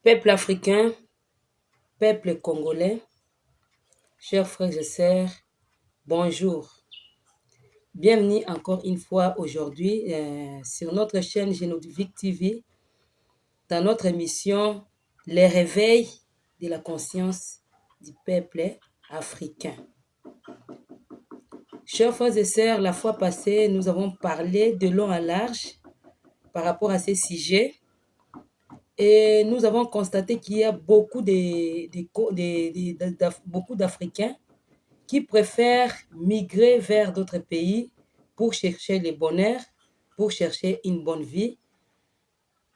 Peuple africain, peuple congolais, chers frères et sœurs, bonjour. Bienvenue encore une fois aujourd'hui sur notre chaîne Génovic TV dans notre émission Les réveils de la conscience du peuple africain. Chers frères et sœurs, la fois passée, nous avons parlé de long à large par rapport à ces sujets. Et nous avons constaté qu'il y a beaucoup d'Africains qui préfèrent migrer vers d'autres pays pour chercher le bonheur, pour chercher une bonne vie.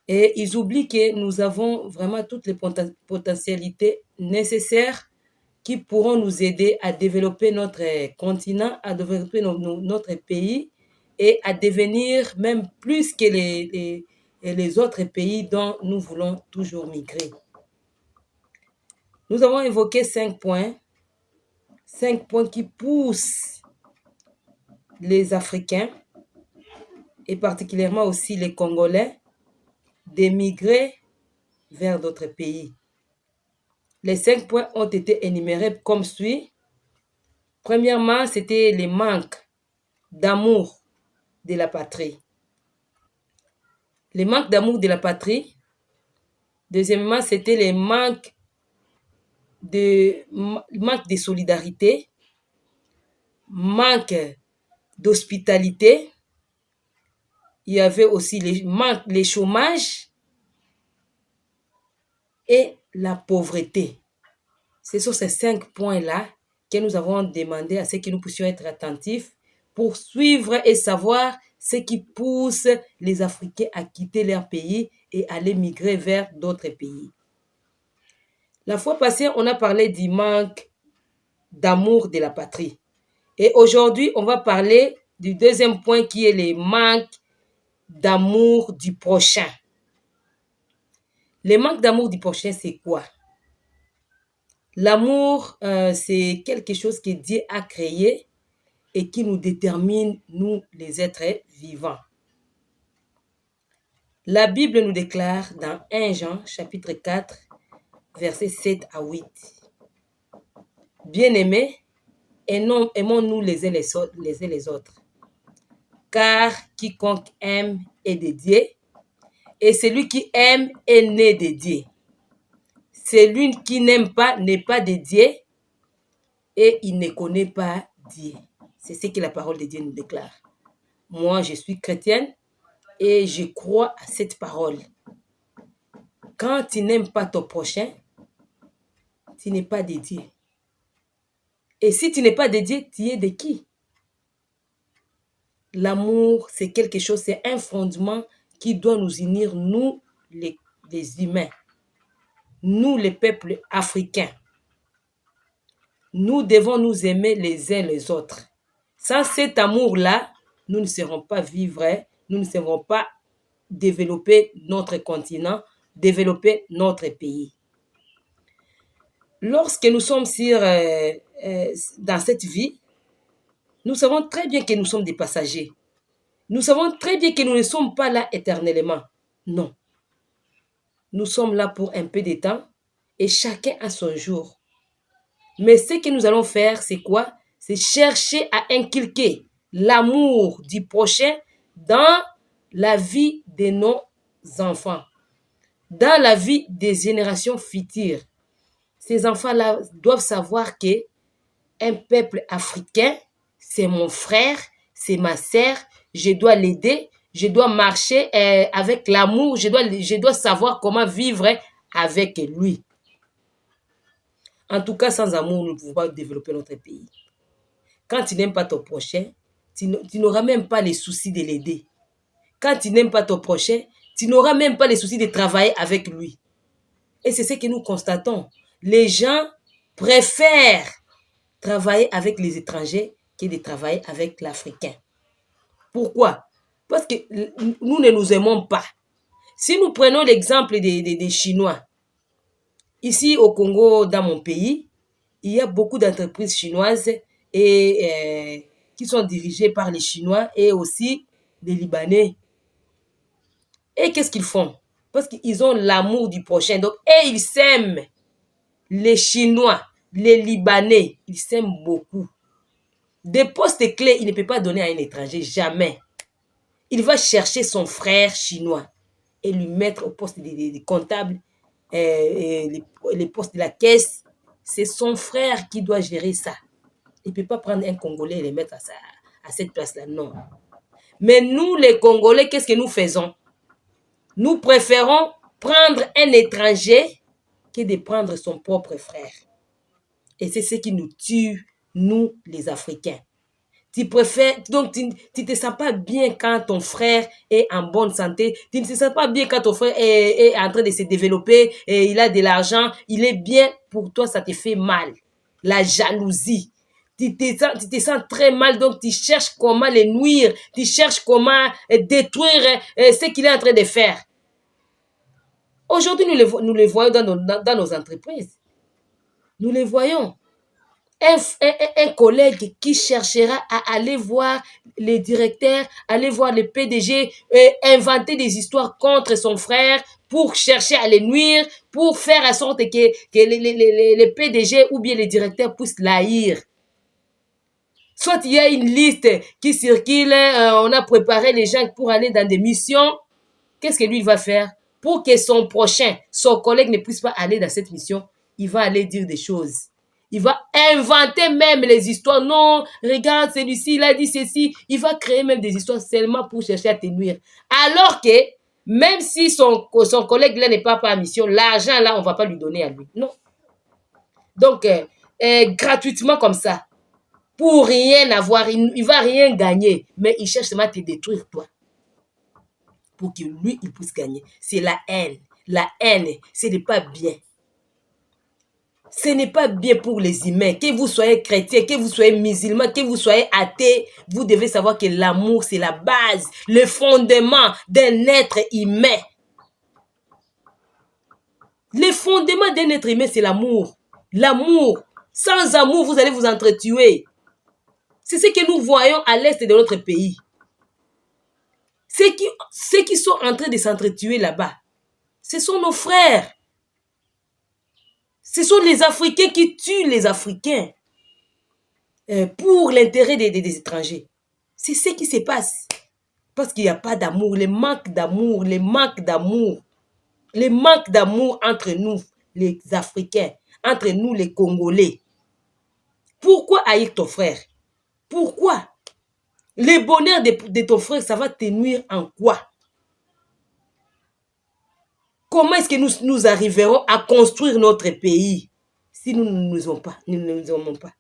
Et ils oublient que nous avons vraiment toutes les potentialités nécessaires qui pourront nous aider à développer notre continent, à développer notre pays et à devenir même plus que les autres pays dont nous voulons toujours migrer. Nous avons évoqué 5 points qui poussent les Africains et particulièrement aussi les Congolais d'émigrer vers d'autres pays. Les 5 points ont été énumérés comme suit. Premièrement, c'était le manque d'amour de la patrie. Le manque d'amour de la patrie. Deuxièmement, c'était le manque de solidarité, manque d'hospitalité. Il y avait aussi le chômage et la pauvreté. Ce sont ces 5 points-là que nous avons demandé à ce que nous puissions être attentifs pour suivre et savoir ce qui pousse les Africains à quitter leur pays et aller migrer vers d'autres pays. La fois passée, on a parlé du manque d'amour de la patrie. Et aujourd'hui, on va parler du deuxième point qui est le manque d'amour du prochain. Le manque d'amour du prochain, c'est quoi? L'amour, c'est quelque chose que Dieu a créé et qui nous détermine, nous, les êtres vivants. La Bible nous déclare dans 1 Jean, chapitre 4, versets 7 à 8. Bien-aimés, aimons-nous les uns les autres. Car quiconque aime est de Dieu, et celui qui aime est né de Dieu. Celui qui n'aime pas n'est pas de Dieu, et il ne connaît pas Dieu. C'est ce que la parole de Dieu nous déclare. Moi, je suis chrétienne et je crois à cette parole. Quand tu n'aimes pas ton prochain, tu n'es pas de Dieu. Et si tu n'es pas de Dieu, tu es de qui? L'amour, c'est quelque chose, c'est un fondement qui doit nous unir, nous, les humains, nous, les peuples africains. Nous devons nous aimer les uns les autres. Sans cet amour-là, nous ne serons pas vivre, nous ne serons pas développer notre continent, développer notre pays. Lorsque nous sommes dans cette vie, nous savons très bien que nous sommes des passagers. Nous savons très bien que nous ne sommes pas là éternellement. Non. Nous sommes là pour un peu de temps et chacun a son jour. Mais ce que nous allons faire, c'est quoi? C'est chercher à inculquer l'amour du prochain dans la vie de nos enfants, dans la vie des générations futures. Ces enfants-là doivent savoir que un peuple africain, c'est mon frère, c'est ma sœur, je dois l'aider, je dois marcher avec l'amour, je dois savoir comment vivre avec lui. En tout cas, sans amour, nous ne pouvons pas développer notre pays. Quand tu n'aimes pas ton prochain, tu n'auras même pas les soucis de l'aider. Quand tu n'aimes pas ton prochain, tu n'auras même pas les soucis de travailler avec lui. Et c'est ce que nous constatons. Les gens préfèrent travailler avec les étrangers que de travailler avec l'Africain. Pourquoi? Parce que nous ne nous aimons pas. Si nous prenons l'exemple des Chinois, ici au Congo, dans mon pays, il y a beaucoup d'entreprises chinoises qui sont dirigées par les Chinois et aussi les Libanais. Et qu'est-ce qu'ils font? Parce qu'ils ont l'amour du prochain. Donc, et ils s'aiment. Les Chinois, les Libanais, ils s'aiment beaucoup. Des postes clés, il ne peut pas donner à un étranger, jamais. Il va chercher son frère chinois et lui mettre au poste des comptables, les postes de la caisse. C'est son frère qui doit gérer ça. Il ne peut pas prendre un Congolais et le mettre à cette place-là, non. Mais nous, les Congolais, qu'est-ce que nous faisons? Nous préférons prendre un étranger que de prendre son propre frère. Et c'est ce qui nous tue, nous, les Africains. Tu préfères, donc tu ne te sens pas bien quand ton frère est en bonne santé, tu ne te sens pas bien quand ton frère est en train de se développer, et il a de l'argent, il est bien, pour toi ça te fait mal. La jalousie. Tu te sens très mal, donc tu cherches comment les nuire, tu cherches comment détruire ce qu'il est en train de faire. Aujourd'hui, nous les voyons dans nos entreprises. Nous les voyons. Un collègue qui cherchera à aller voir les directeurs, aller voir les PDG, inventer des histoires contre son frère pour chercher à les nuire, pour faire en sorte que les PDG ou bien les directeurs puissent l'haïr. Soit il y a une liste qui circule, on a préparé les gens pour aller dans des missions. Qu'est-ce que lui il va faire? Pour que son prochain, son collègue ne puisse pas aller dans cette mission, il va aller dire des choses. Il va inventer même les histoires. Non, regarde, celui-ci, il a dit ceci. Il va créer même des histoires seulement pour chercher à te nuire. Alors que, même si son collègue là n'est pas en mission, l'argent là, on ne va pas lui donner à lui. Non. Donc, gratuitement comme ça, pour rien avoir, il ne va rien gagner, mais il cherche seulement à te détruire, toi. Pour que lui, il puisse gagner. C'est la haine. La haine, ce n'est pas bien. Ce n'est pas bien pour les humains. Que vous soyez chrétien, que vous soyez musulman, que vous soyez athée, vous devez savoir que l'amour, c'est la base, le fondement d'un être humain. Le fondement d'un être humain, c'est l'amour. L'amour. Sans amour, vous allez vous entretuer. C'est ce que nous voyons à l'est de notre pays. Ceux qui sont en train de s'entretuer là-bas, ce sont nos frères. Ce sont les Africains qui tuent les Africains pour l'intérêt des étrangers. C'est ce qui se passe. Parce qu'il n'y a pas d'amour, le manque d'amour, le manque d'amour. Le manque d'amour entre nous, les Africains, entre nous, les Congolais. Pourquoi haïr ton frère? Pourquoi? Le bonheur de ton frère, ça va te nuire en quoi? Comment est-ce que nous arriverons à construire notre pays si nous ne nous aimons pas, nous ne nous aimons pas?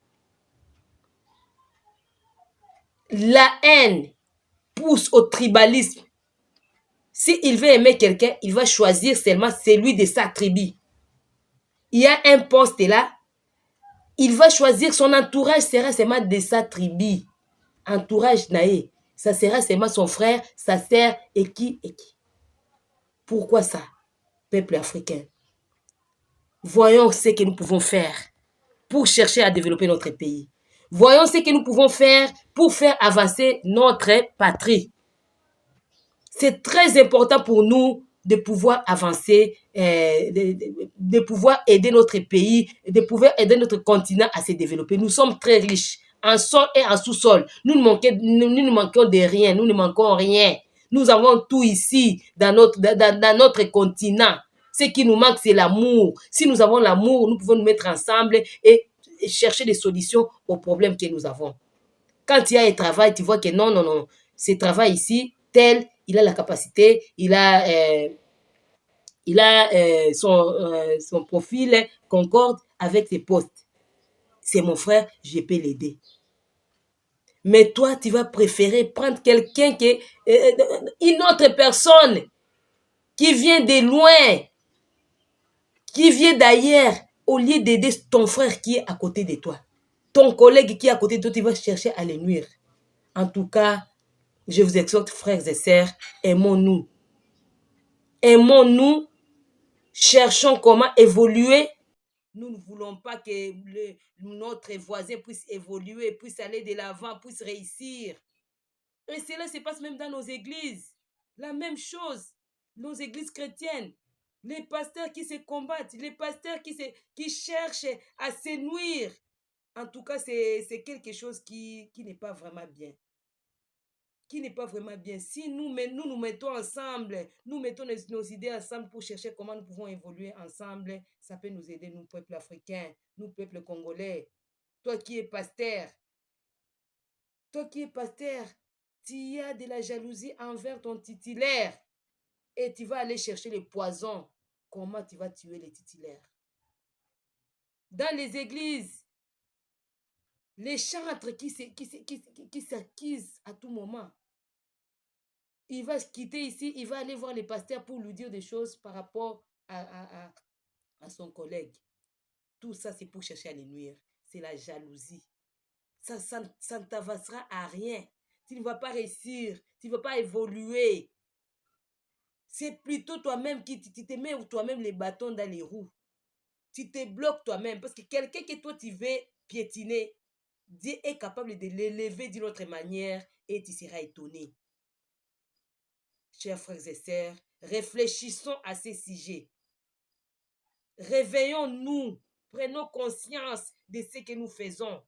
La haine pousse au tribalisme. S'il veut aimer quelqu'un, il va choisir seulement celui de sa tribu. Il y a un poste là, il va choisir, son entourage sera seulement de sa tribu. Entourage naïe, ça sera seulement son frère, sa sœur et qui. Pourquoi ça, peuple africain? Voyons ce que nous pouvons faire pour chercher à développer notre pays. Voyons ce que nous pouvons faire pour faire avancer notre patrie. C'est très important pour nous de pouvoir avancer, de pouvoir aider notre pays, de pouvoir aider notre continent à se développer. Nous sommes très riches en sol et en sous-sol. Nous ne manquons de rien, nous ne manquons rien. Nous avons tout ici dans notre continent. Ce qui nous manque, c'est l'amour. Si nous avons l'amour, nous pouvons nous mettre ensemble et chercher des solutions aux problèmes que nous avons. Quand il y a un travail, tu vois que non, ce travail ici, tel, il a la capacité, il a son profil concorde avec ses postes. C'est mon frère, je peux l'aider. Mais toi, tu vas préférer prendre quelqu'un qui est une autre personne qui vient de loin, qui vient d'ailleurs, au lieu d'aider ton frère qui est à côté de toi. Ton collègue qui est à côté de toi, tu vas chercher à le nuire. En tout cas, je vous exhorte, frères et sœurs, aimons-nous. Aimons-nous, cherchons comment évoluer. Nous ne voulons pas que notre voisin puisse évoluer, puisse aller de l'avant, puisse réussir. Et cela se passe même dans nos églises. La même chose. nos églises chrétiennes, les pasteurs qui se combattent, les pasteurs qui cherchent à se nuire. En tout cas, c'est quelque chose qui n'est pas vraiment bien. Qui n'est pas vraiment bien. Si nous nous mettons ensemble, nous mettons nos idées ensemble pour chercher comment nous pouvons évoluer ensemble, ça peut nous aider, nous, peuple africain, nous, peuple congolais. Toi qui es pasteur, tu as de la jalousie envers ton titulaire et tu vas aller chercher les poisons. Comment tu vas tuer les titulaires? Dans les églises, les chantres qui s'accusent à tout moment. Il va se quitter ici, il va aller voir les pasteurs pour lui dire des choses par rapport à son collègue. Tout ça, c'est pour chercher à les nuire. C'est la jalousie. Ça ne t'avancera à rien. Tu ne vas pas réussir, tu ne vas pas évoluer. C'est plutôt toi-même qui tu te mets toi-même les bâtons dans les roues. Tu te bloques toi-même parce que quelqu'un que toi tu veux piétiner, Dieu est capable de l'élever d'une autre manière et tu seras étonné. Chers frères et sœurs, réfléchissons à ces sujets. Réveillons-nous, prenons conscience de ce que nous faisons.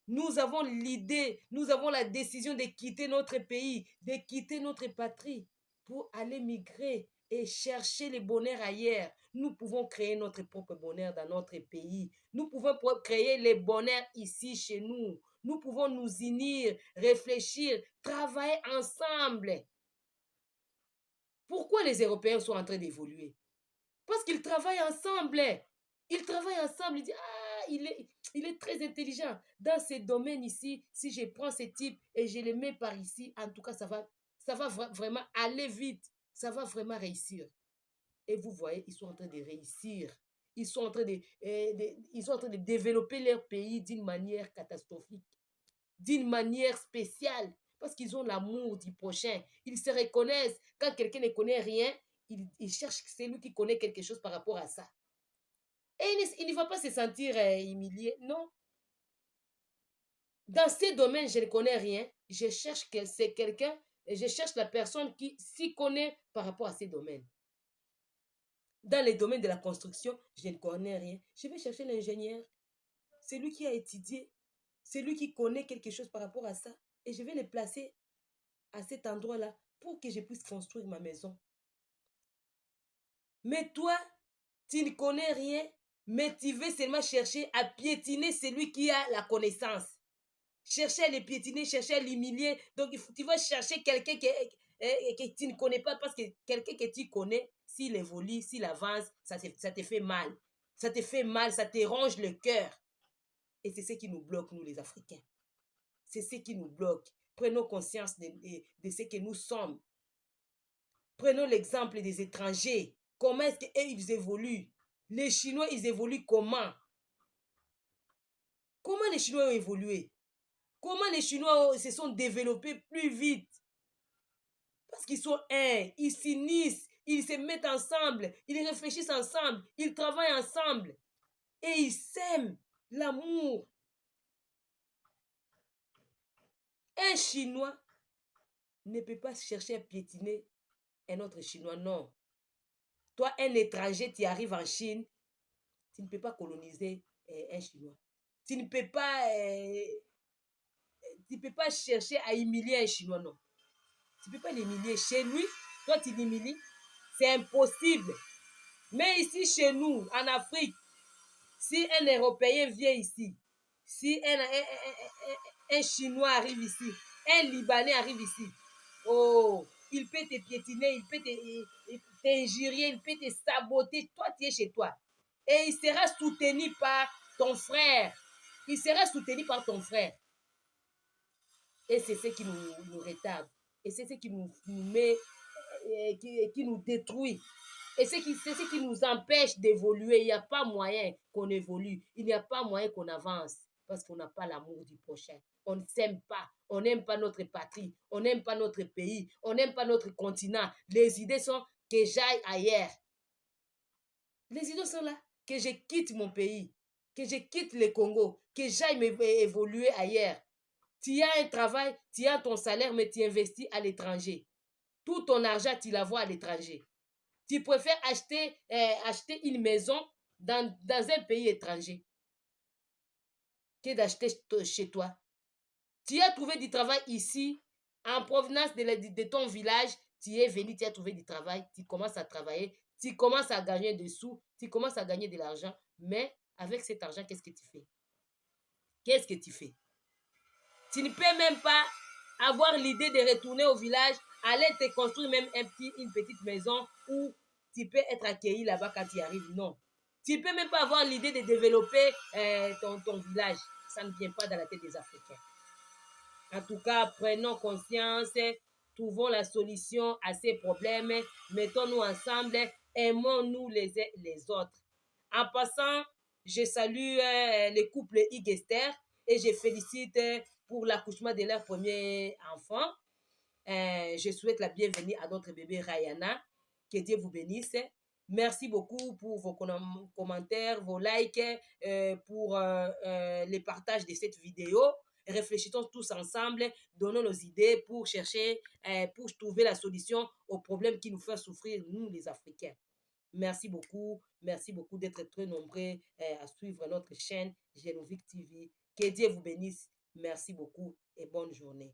Nous avons l'idée, nous avons la décision de quitter notre pays, de quitter notre patrie pour aller migrer et chercher le bonheur ailleurs. Nous pouvons créer notre propre bonheur dans notre pays. Nous pouvons créer le bonheur ici chez nous. Nous pouvons nous unir, réfléchir, travailler ensemble. Pourquoi les Européens sont en train d'évoluer? Parce qu'ils travaillent ensemble. Ils travaillent ensemble. Ils disent, ah, il est très intelligent. Dans ces domaines ici, si je prends ce type et je le mets par ici, en tout cas, ça va vraiment aller vite. Ça va vraiment réussir. Et vous voyez, ils sont en train de réussir. Ils sont en train de développer leur pays d'une manière catastrophique, d'une manière spéciale, parce qu'ils ont l'amour du prochain. Ils se reconnaissent. Quand quelqu'un ne connaît rien, il cherche celui qui connaît quelque chose par rapport à ça. Et il ne va pas se sentir humilié, non. Dans ces domaines, je ne connais rien. Je cherche quelqu'un et je cherche la personne qui s'y connaît par rapport à ces domaines. Dans les domaines de la construction, je ne connais rien. Je vais chercher l'ingénieur, celui qui a étudié, celui qui connaît quelque chose par rapport à ça, et je vais le placer à cet endroit-là pour que je puisse construire ma maison. Mais toi, tu ne connais rien, mais tu veux seulement chercher à piétiner celui qui a la connaissance. Chercher à le piétiner, chercher à l'humilier. Donc, tu vas chercher quelqu'un que tu ne connais pas parce que quelqu'un que tu connais, s'il évolue, s'il avance, ça te fait mal. Ça te fait mal, ça te ronge le cœur. Et c'est ce qui nous bloque, nous les Africains. C'est ce qui nous bloque. Prenons conscience de ce que nous sommes. Prenons l'exemple des étrangers. Comment est-ce qu'ils évoluent? Les Chinois, ils évoluent comment? Comment les Chinois ont évolué? Comment les Chinois se sont développés plus vite? Parce qu'ils sont un, ils s'unissent, ils se mettent ensemble, ils réfléchissent ensemble, ils travaillent ensemble et ils s'aiment l'amour. Un Chinois ne peut pas chercher à piétiner un autre Chinois, non. Toi, un étranger, tu arrives en Chine, tu ne peux pas coloniser un Chinois. Tu ne peux pas chercher à humilier un Chinois, non. Tu ne peux pas l'humilier. Chez lui, toi, tu l'humilies. C'est impossible. Mais ici, chez nous, en Afrique, si un Européen vient ici, si un Chinois arrive ici, un Libanais arrive ici, oh, il peut te piétiner, il peut t'injurier, il peut te saboter. Toi, tu es chez toi. Et il sera soutenu par ton frère. Il sera soutenu par ton frère. Et c'est ce qui nous retarde. Et c'est ce qui nous met, qui nous détruit. Et c'est ce qui nous empêche d'évoluer. Il n'y a pas moyen qu'on évolue. Il n'y a pas moyen qu'on avance. Parce qu'on n'a pas l'amour du prochain. On ne s'aime pas. On n'aime pas notre patrie. On n'aime pas notre pays. On n'aime pas notre continent. Les idées sont que j'aille ailleurs. Les idées sont là. Que je quitte mon pays. Que je quitte le Congo. Que j'aille évoluer ailleurs. Tu as un travail, tu as ton salaire, mais tu investis à l'étranger. tout ton argent, tu l'envoies à l'étranger. Tu préfères acheter une maison dans un pays étranger que d'acheter chez toi. Tu as trouvé du travail ici, en provenance de ton village, tu es venu, tu as trouvé du travail, tu commences à travailler, tu commences à gagner des sous, tu commences à gagner de l'argent, mais avec cet argent, qu'est-ce que tu fais? Qu'est-ce que tu fais? Tu ne peux même pas avoir l'idée de retourner au village, aller te construire même une petite maison où tu peux être accueilli là-bas quand tu arrives. Non. Tu ne peux même pas avoir l'idée de développer ton village. Ça ne vient pas dans la tête des Africains. En tout cas, prenons conscience, trouvons la solution à ces problèmes, mettons-nous ensemble, aimons-nous les uns les autres. En passant, je salue le couple Igester et je félicite pour l'accouchement de leur premier enfant. Je souhaite la bienvenue à notre bébé Rayana. Que Dieu vous bénisse. Merci beaucoup pour vos commentaires, vos likes, pour le partage de cette vidéo. Réfléchissons tous ensemble, donnons nos idées pour chercher, pour trouver la solution aux problèmes qui nous font souffrir, nous les Africains. Merci beaucoup d'être très nombreux à suivre notre chaîne Genovic TV. Que Dieu vous bénisse. Merci beaucoup et bonne journée.